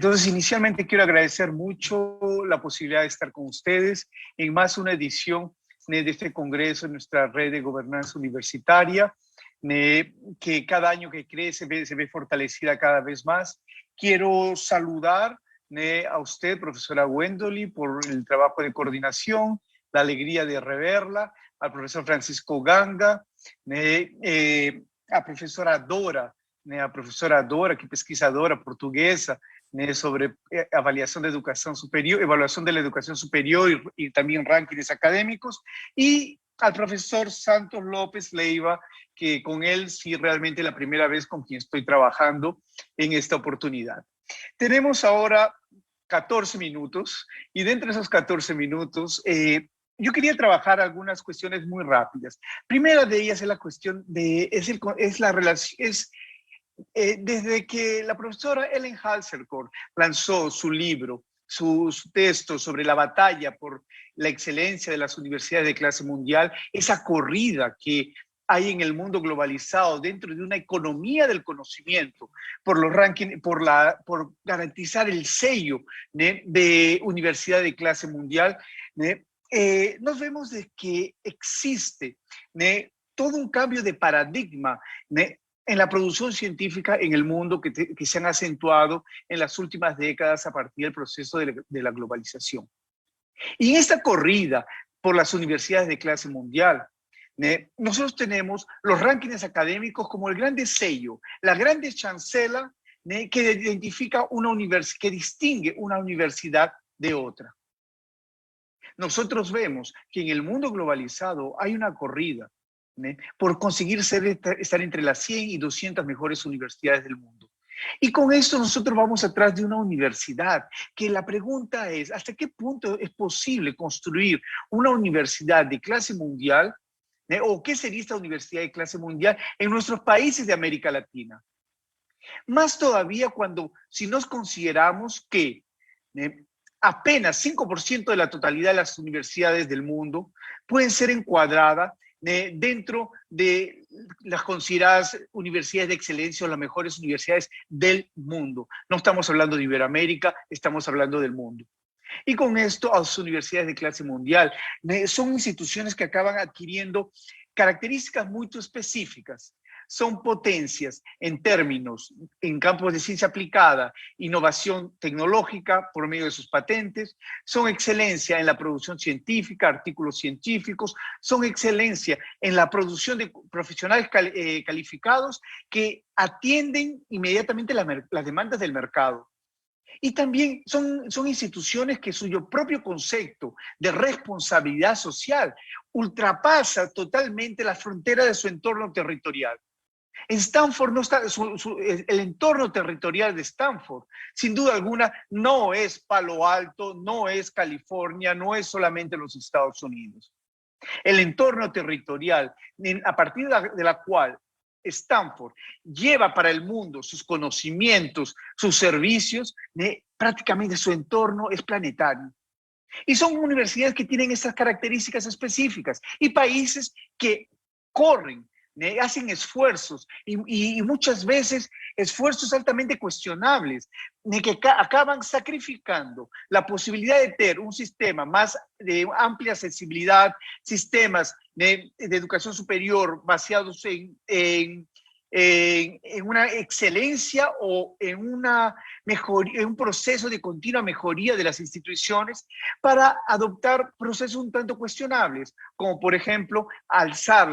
Entonces, inicialmente quiero agradecer mucho la posibilidad de estar con ustedes en más una edición de este congreso en nuestra red de gobernanza universitaria, que cada año que crece se ve fortalecida cada vez más. Quiero saludar a usted, profesora Wendoli, por el trabajo de coordinación, la alegría de reverla, al profesor Francisco Ganga, a profesora Dora, que pesquisadora portuguesa, sobre evaluación de educación superior, evaluación de la educación superior y también rankings académicos, y al profesor Santos López Leiva, que con él sí realmente la primera vez con quien estoy trabajando en esta oportunidad. Tenemos ahora 14 minutos y dentro de esos 14 minutos yo quería trabajar algunas cuestiones muy rápidas. Primera de ellas es la cuestión de, es la relación, desde que la profesora Ellen Halserkorn lanzó su libro, su texto sobre la batalla por la excelencia de las universidades de clase mundial, esa corrida que hay en el mundo globalizado dentro de una economía del conocimiento por los rankings, por garantizar el sello de universidad de clase mundial, nos vemos de que existe todo un cambio de paradigma en la producción científica en el mundo que se han acentuado en las últimas décadas a partir del proceso de la globalización. Y en esta corrida por las universidades de clase mundial, nosotros tenemos los rankings académicos como el grande sello, la grande chancela que identifica que distingue una universidad de otra. Nosotros vemos que en el mundo globalizado hay una corrida por conseguir estar entre las 100 y 200 mejores universidades del mundo. Y con esto nosotros vamos atrás de una universidad, que la pregunta es, ¿hasta qué punto es posible construir una universidad de clase mundial? ¿O qué sería esta universidad de clase mundial en nuestros países de América Latina? Más todavía si nos consideramos que apenas 5% de la totalidad de las universidades del mundo pueden ser encuadradas dentro de las consideradas universidades de excelencia o las mejores universidades del mundo. No estamos hablando de Iberoamérica, estamos hablando del mundo. Y con esto, las universidades de clase mundial son instituciones que acaban adquiriendo características muy específicas. Son potencias en campos de ciencia aplicada, innovación tecnológica por medio de sus patentes, son excelencia en la producción científica, artículos científicos, son excelencia en la producción de profesionales calificados que atienden inmediatamente las demandas del mercado. Y también son instituciones que su propio concepto de responsabilidad social ultrapasa totalmente la frontera de su entorno territorial. En Stanford no está, el entorno territorial de Stanford, sin duda alguna, no es Palo Alto, no es California, no es solamente los Estados Unidos. El entorno territorial, a partir de la cual Stanford lleva para el mundo sus conocimientos, sus servicios, prácticamente su entorno es planetario. Y son universidades que tienen estas características específicas y países que corren, hacen esfuerzos y muchas veces esfuerzos altamente cuestionables, que acaban sacrificando la posibilidad de tener un sistema más de amplia accesibilidad, sistemas de educación superior basados en una excelencia o en un proceso de continua mejoría de las instituciones para adoptar procesos un tanto cuestionables, como por ejemplo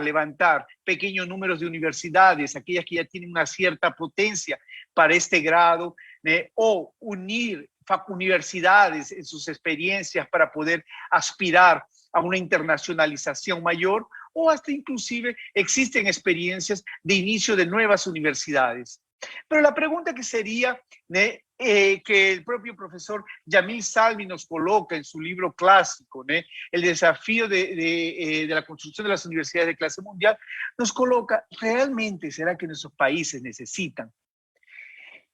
levantar pequeños números de universidades, aquellas que ya tienen una cierta potencia para este grado, o unir universidades en sus experiencias para poder aspirar a una internacionalización mayor, o hasta inclusive existen experiencias de inicio de nuevas universidades. Pero la pregunta que sería, que el propio profesor Yamil Salmi nos coloca en su libro clásico, El desafío de la construcción de las universidades de clase mundial, nos coloca, ¿realmente será que nuestros países necesitan?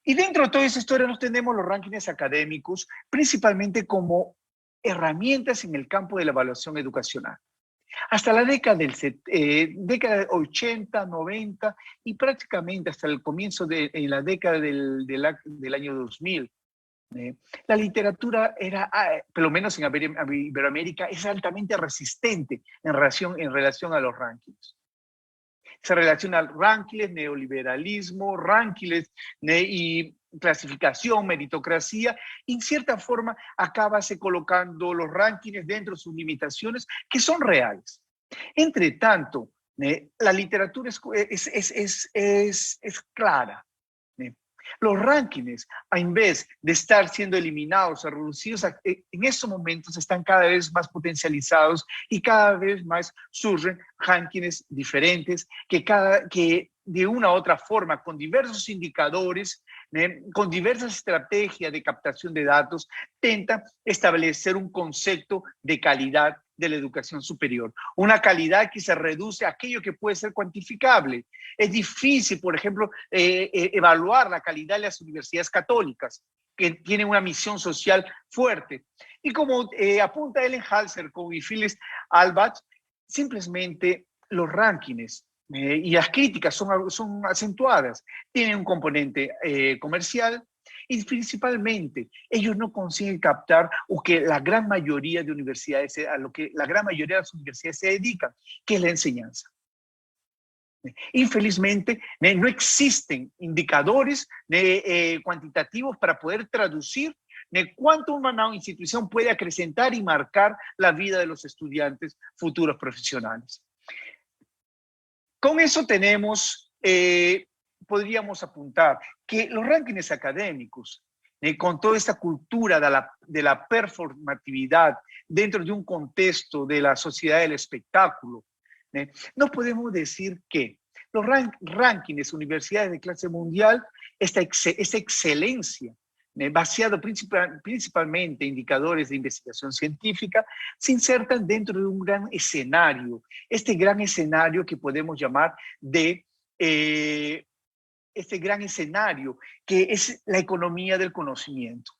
Y dentro de toda esa historia nos tenemos los rankings académicos, principalmente como herramientas en el campo de la evaluación educacional. Hasta la década década 80, 90 y prácticamente hasta el comienzo en la década del año 2000, La literatura era, por lo menos en Iberoamérica, es altamente resistente en relación a los rankings. Se relaciona al rankings, neoliberalismo, rankings y clasificación, meritocracia, y en cierta forma acabase colocando los rankings dentro de sus limitaciones, que son reales. Entre tanto, la literatura es clara. Los rankings, en vez de estar siendo eliminados o reducidos, en estos momentos están cada vez más potencializados y cada vez más surgen rankings diferentes que de una u otra forma, con diversos indicadores, con diversas estrategias de captación de datos, tentan establecer un concepto de calidad de la educación superior. Una calidad que se reduce a aquello que puede ser cuantificable. Es difícil, por ejemplo, evaluar la calidad de las universidades católicas, que tienen una misión social fuerte. Y como apunta Ellen Halser y Phyllis Albach, simplemente los rankings y las críticas son acentuadas. Tienen un componente comercial y principalmente ellos no consiguen captar lo que la gran mayoría de universidades, a lo que la gran mayoría de las universidades se dedican, que es la enseñanza. Infelizmente, no existen indicadores cuantitativos para poder traducir cuánto una institución puede acrecentar y marcar la vida de los estudiantes futuros profesionales. Con eso podríamos apuntar que los rankings académicos, con toda esta cultura de la performatividad dentro de un contexto de la sociedad del espectáculo, no podemos decir que los rankings universidades de clase mundial, esta excelencia, basado principalmente en indicadores de investigación científica, se insertan dentro de un gran escenario, este gran escenario que podemos llamar de este gran escenario que es la economía del conocimiento.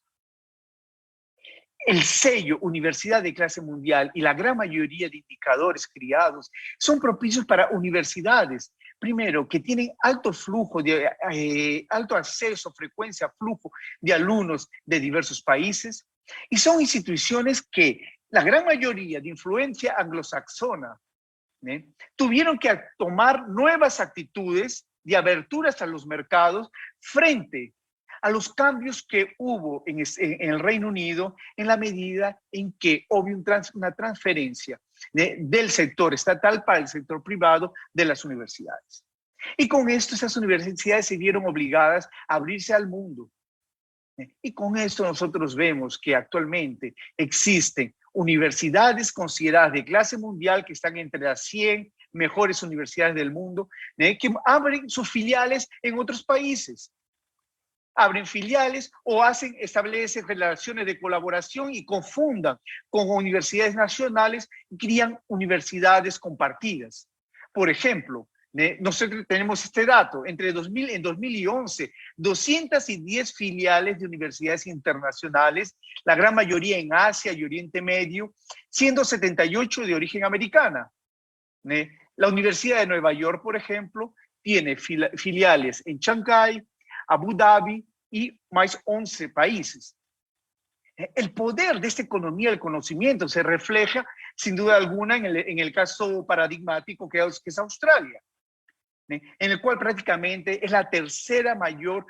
El sello Universidad de Clase Mundial y la gran mayoría de indicadores criados son propicios para universidades, primero, que tienen alto flujo, alto acceso, frecuencia, flujo de alumnos de diversos países, y son instituciones que la gran mayoría de influencia anglosaxona tuvieron que tomar nuevas actitudes de aberturas a los mercados frente a los cambios que hubo en el Reino Unido en la medida en que hubo una transferencia del sector estatal para el sector privado de las universidades. Y con esto esas universidades se vieron obligadas a abrirse al mundo. Y con esto nosotros vemos que actualmente existen universidades consideradas de clase mundial que están entre las 100 mejores universidades del mundo, que abren sus filiales en otros países. Abren filiales o establecen relaciones de colaboración y confundan con universidades nacionales y crían universidades compartidas. Por ejemplo, nosotros tenemos este dato, en 2011, 210 filiales de universidades internacionales, la gran mayoría en Asia y Oriente Medio, siendo 78 de origen americana. La Universidad de Nueva York, por ejemplo, tiene filiales en Shanghái, Abu Dhabi y más 11 países. El poder de esta economía del conocimiento se refleja, sin duda alguna, en el caso paradigmático que es Australia, en el cual prácticamente es la tercera mayor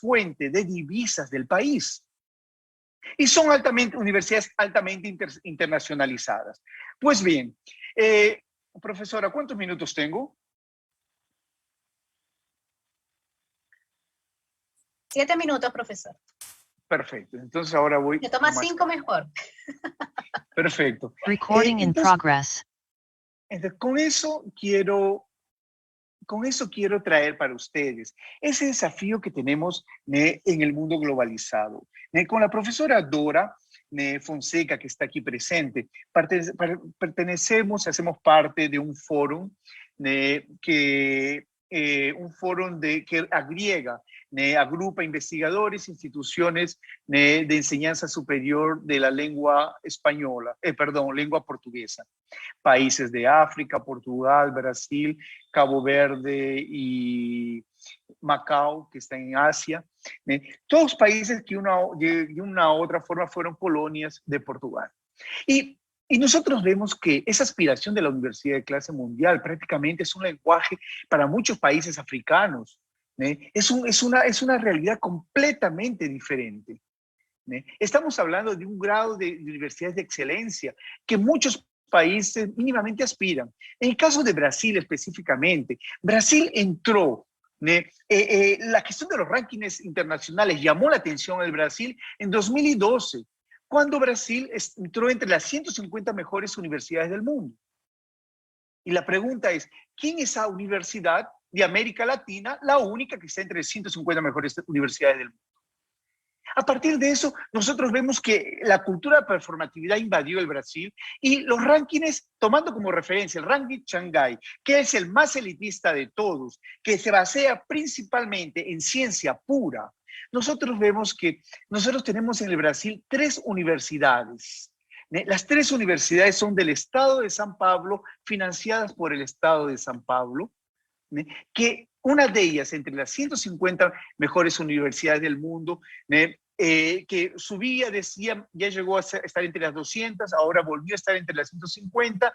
fuente de divisas del país. Y son universidades altamente internacionalizadas. Pues bien, profesora, ¿cuántos minutos tengo? 7 minutos, profesor. Perfecto. Entonces ahora voy... Me toma 5 mejor. Perfecto. Recording in progress. Entonces, con eso quiero traer para ustedes ese desafío que tenemos en el mundo globalizado. Con la profesora Dora Fonseca, que está aquí presente, hacemos parte de un foro que agrega, agrupa investigadores, instituciones de enseñanza superior de la lengua española, lengua portuguesa. Países de África, Portugal, Brasil, Cabo Verde y Macao, que está en Asia, todos países que de una u otra forma fueron colonias de Portugal. Y nosotros vemos que esa aspiración de la universidad de clase mundial prácticamente es un lenguaje para muchos países africanos. Es una realidad completamente diferente. Estamos hablando de un grado de universidades de excelencia que muchos países mínimamente aspiran. En el caso de Brasil específicamente, Brasil entró, la gestión de los rankings internacionales llamó la atención al Brasil en 2012, cuando Brasil entró entre las 150 mejores universidades del mundo. Y la pregunta es, ¿quién es esa universidad de América Latina, la única que está entre las 150 mejores universidades del mundo? A partir de eso, nosotros vemos que la cultura de performatividad invadió el Brasil y los rankings, tomando como referencia el ranking Shanghai, que es el más elitista de todos, que se basea principalmente en ciencia pura, nosotros vemos que nosotros tenemos en el Brasil 3 universidades. Las 3 universidades son del Estado de San Pablo, financiadas por el Estado de San Pablo, que una de ellas, entre las 150 mejores universidades del mundo, que subía, decía, ya llegó a estar entre las 200, ahora volvió a estar entre las 150,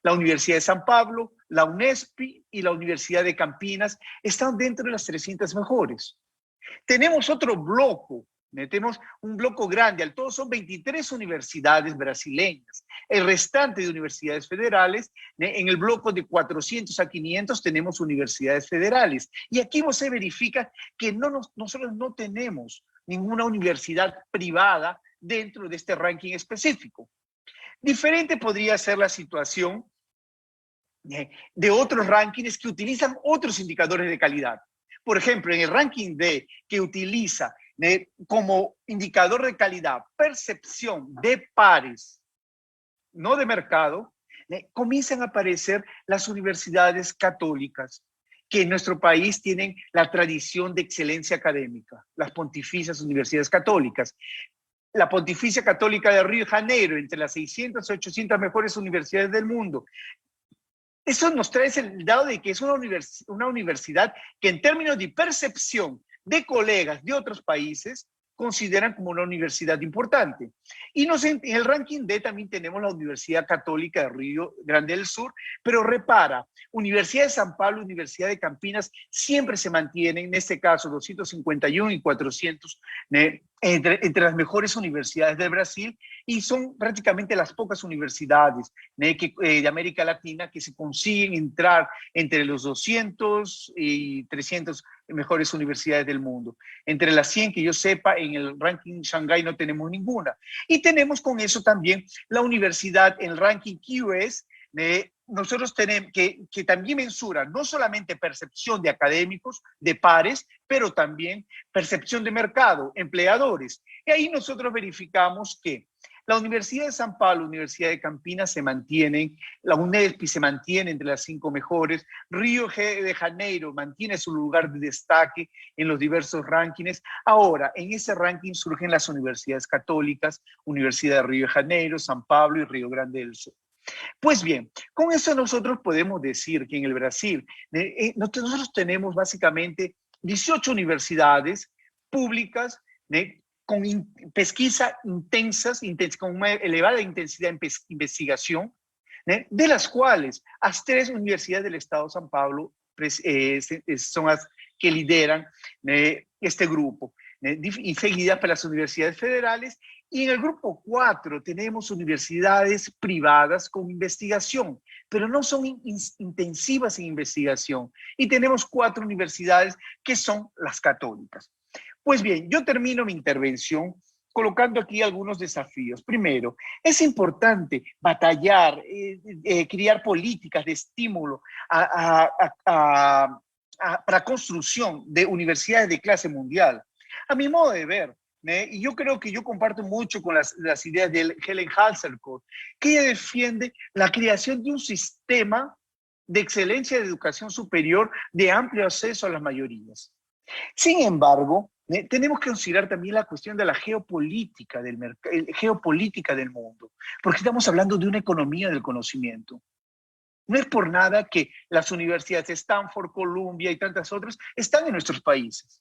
la Universidad de San Pablo, la UNESPI y la Universidad de Campinas están dentro de las 300 mejores. Tenemos otro bloque, tenemos un bloque grande, al todo son 23 universidades brasileñas. El restante de universidades federales, en el bloque de 400 a 500 tenemos universidades federales. Y aquí se verifica que nosotros no tenemos ninguna universidad privada dentro de este ranking específico. Diferente podría ser la situación de otros rankings que utilizan otros indicadores de calidad. Por ejemplo, en el ranking D, que utiliza como indicador de calidad percepción de pares, no de mercado, comienzan a aparecer las universidades católicas, que en nuestro país tienen la tradición de excelencia académica, las pontificias universidades católicas. La Pontificia Católica de Río de Janeiro, entre las 600 y 800 mejores universidades del mundo. Eso nos trae el dado de que es una universidad que en términos de percepción de colegas de otros países consideran como una universidad importante. Y en el ranking D también tenemos la Universidad Católica de Río Grande del Sur, pero repara, Universidad de San Pablo, Universidad de Campinas siempre se mantienen, en este caso 251 y 400, entre las mejores universidades del Brasil, y son prácticamente las pocas universidades de América Latina que se consiguen entrar entre los 200 y 300 mejores universidades del mundo. Entre las 100 que yo sepa, en el ranking Shanghai no tenemos ninguna. Y tenemos con eso también la universidad en el ranking QS, nosotros tenemos que también mensura no solamente percepción de académicos, de pares, pero también percepción de mercado, empleadores. Y ahí nosotros verificamos que la Universidad de San Pablo, Universidad de Campinas se mantienen, la UNESPI se mantiene entre las 5 mejores, Río de Janeiro mantiene su lugar de destaque en los diversos rankings. Ahora, en ese ranking surgen las universidades católicas, Universidad de Río de Janeiro, San Pablo y Río Grande del Sur. Pues bien, con eso nosotros podemos decir que en el Brasil nosotros tenemos básicamente 18 universidades públicas con pesquisa con una elevada intensidad en investigación, de las cuales las 3 universidades del Estado de San Pablo son las que lideran este grupo, y seguidas por las universidades federales. Y en el grupo 4 tenemos universidades privadas con investigación, pero no son intensivas en investigación. Y tenemos 4 universidades que son las católicas. Pues bien, yo termino mi intervención colocando aquí algunos desafíos. Primero, es importante batallar, crear políticas de estímulo para construcción de universidades de clase mundial. A mi modo de ver, y yo creo que yo comparto mucho con las ideas de Helen Halserkott, que ella defiende la creación de un sistema de excelencia de educación superior de amplio acceso a las mayorías. Sin embargo, tenemos que considerar también la cuestión de la geopolítica geopolítica del mundo, porque estamos hablando de una economía del conocimiento. No es por nada que las universidades de Stanford, Columbia y tantas otras están en nuestros países.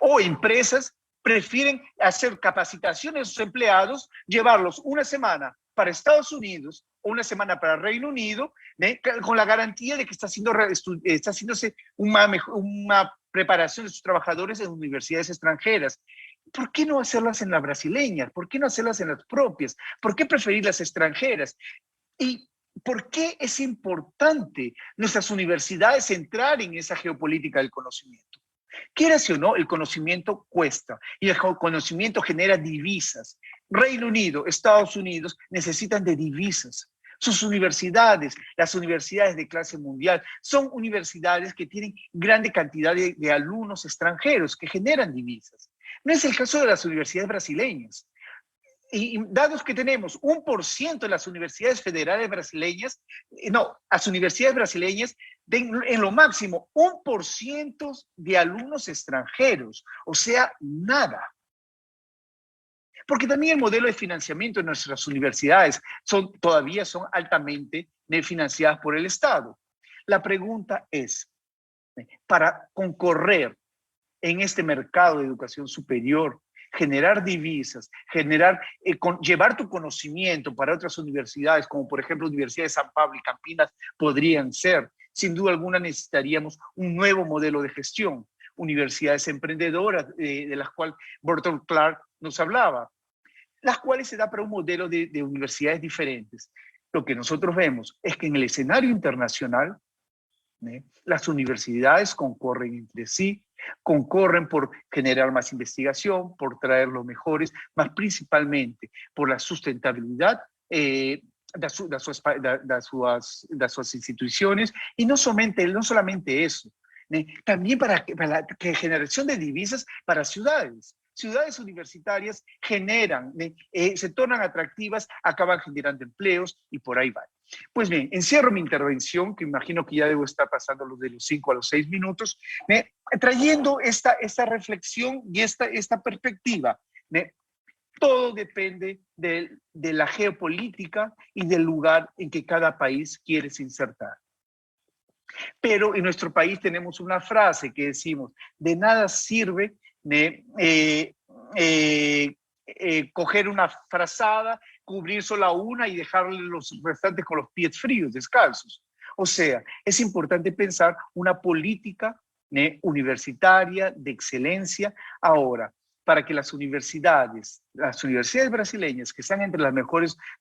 O empresas prefieren hacer capacitaciones a sus empleados, llevarlos una semana para Estados Unidos o una semana para Reino Unido, con la garantía de que está haciéndose una preparación de sus trabajadores en universidades extranjeras. ¿Por qué no hacerlas en las brasileñas? ¿Por qué no hacerlas en las propias? ¿Por qué preferir las extranjeras? ¿Y por qué es importante nuestras universidades entrar en esa geopolítica del conocimiento? Quieras o no, el conocimiento cuesta y el conocimiento genera divisas. Reino Unido, Estados Unidos necesitan de divisas. Sus universidades, las universidades de clase mundial, son universidades que tienen grande cantidad de alumnos extranjeros que generan divisas. No es el caso de las universidades brasileñas. Y dados que tenemos 1% de las universidades federales brasileñas, las universidades brasileñas en lo máximo 1% de alumnos extranjeros, o sea, nada. Porque también el modelo de financiamiento de nuestras universidades todavía son altamente financiadas por el Estado. La pregunta es, para concorrer en este mercado de educación superior, generar divisas, llevar tu conocimiento para otras universidades, como por ejemplo Universidad de San Pablo y Campinas podrían ser. Sin duda alguna necesitaríamos un nuevo modelo de gestión, universidades emprendedoras, de las cuales Burton Clark nos hablaba, las cuales se da para un modelo de universidades diferentes. Lo que nosotros vemos es que en el escenario internacional, las universidades concorren entre sí, concorren por generar más investigación, por traer los mejores, más principalmente por la sustentabilidad de sus instituciones, y no solamente eso, también para la generación de divisas para ciudades. Ciudades universitarias se tornan atractivas, acaban generando empleos y por ahí va. Pues bien, encierro mi intervención, que imagino que ya debo estar pasando de los 5 a los 6 minutos, trayendo esta reflexión y esta perspectiva. Todo depende de la geopolítica y del lugar en que cada país quiere se insertar. Pero en nuestro país tenemos una frase que decimos, de nada sirve coger una frazada, cubrir solo una y dejarle los restantes con los pies fríos, descalzos. O sea, es importante pensar una política universitaria de excelencia ahora, para que las universidades brasileñas, que están entre las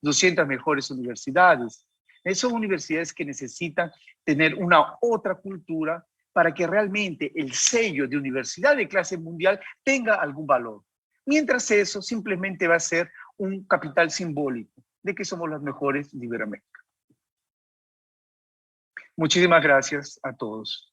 200 mejores universidades, son universidades que necesitan tener una otra cultura para que realmente el sello de universidad de clase mundial tenga algún valor. Mientras eso simplemente va a ser un capital simbólico de que somos los mejores de Iberoamérica. Muchísimas gracias a todos.